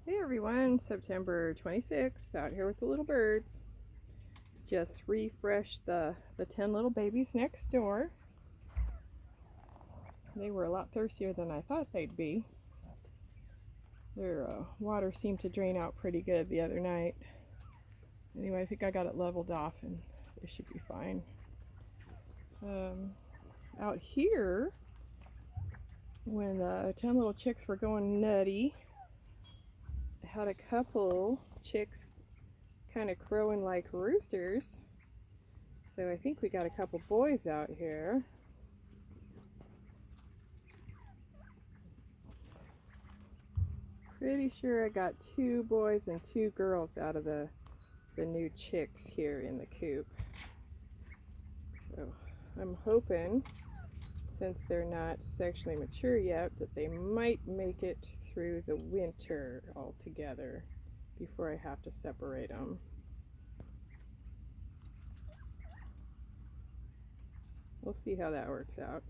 Hey everyone, September 26th, out here with the little birds. Just refreshed the 10 little babies next door. They were a lot thirstier than I thought they'd be. Their water seemed to drain out pretty good the other night. Anyway, I think I got it leveled off and they should be fine. Out here, when the 10 little chicks were going nutty, I had a couple chicks kind of crowing like roosters. So I think we got a couple boys out here. Pretty sure I got 2 boys and 2 girls out of the new chicks here in the coop. So I'm hoping, since they're not sexually mature yet, that they might make it through the winter altogether before I have to separate them. We'll see how that works out.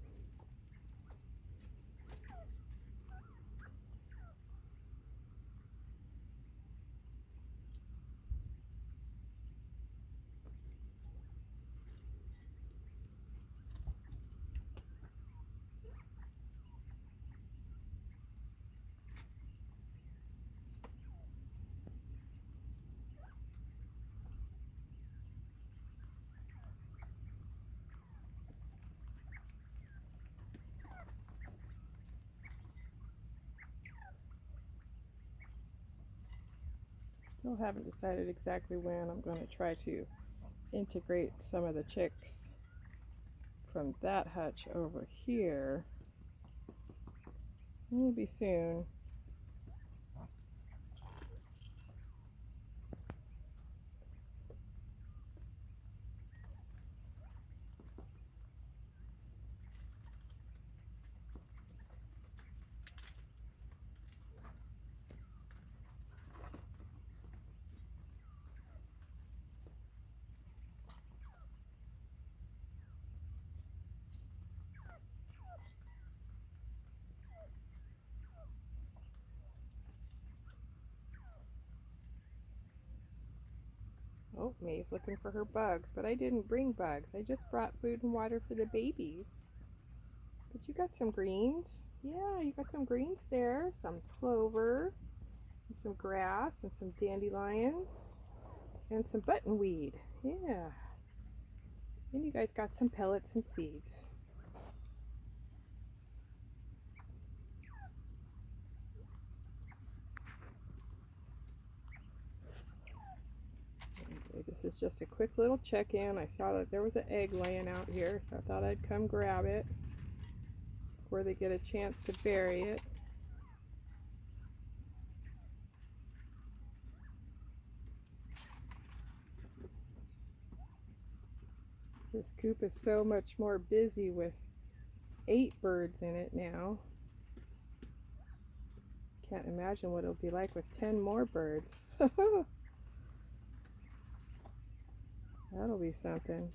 Still haven't decided exactly when I'm going to try to integrate some of the chicks from that hutch over here. It'll be soon. Oh, May's looking for her bugs, but I didn't bring bugs. I just brought food and water for the babies. But you got some greens. Yeah, you got some greens there. Some clover, and some grass, and some dandelions, and some buttonweed. Yeah. And you guys got some pellets and seeds. Okay, this is just a quick little check-in. I saw that there was an egg laying out here, so I thought I'd come grab it before they get a chance to bury it. This coop is so much more busy with 8 birds in it now. Can't imagine what it'll be like with 10 more birds. That'll be something.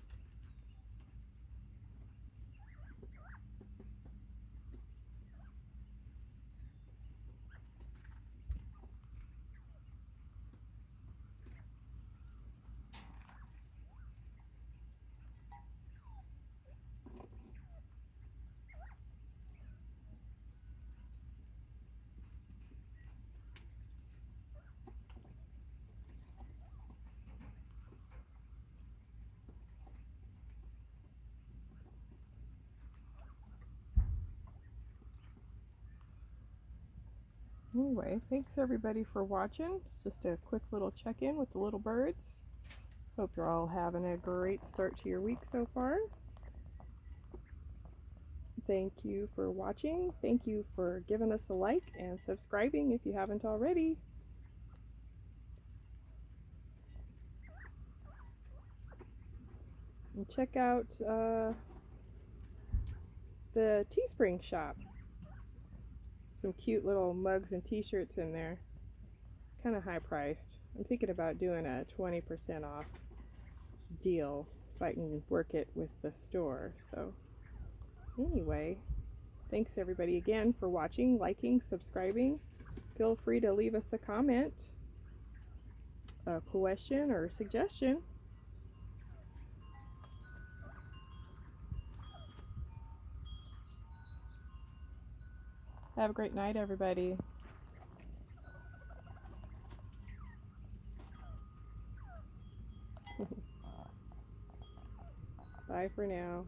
Anyway, thanks everybody for watching. It's just a quick little check-in with the little birds. Hope you're all having a great start to your week so far. Thank you for watching. Thank you for giving us a like and subscribing if you haven't already. And check out the Teespring shop. Some cute little mugs and t-shirts in there. Kind of high priced. I'm thinking about doing a 20% off deal if I can work it with the store. So anyway, thanks everybody again for watching, liking, subscribing. Feel free to leave us a comment, a question, or a suggestion. Have a great night, everybody. Bye for now.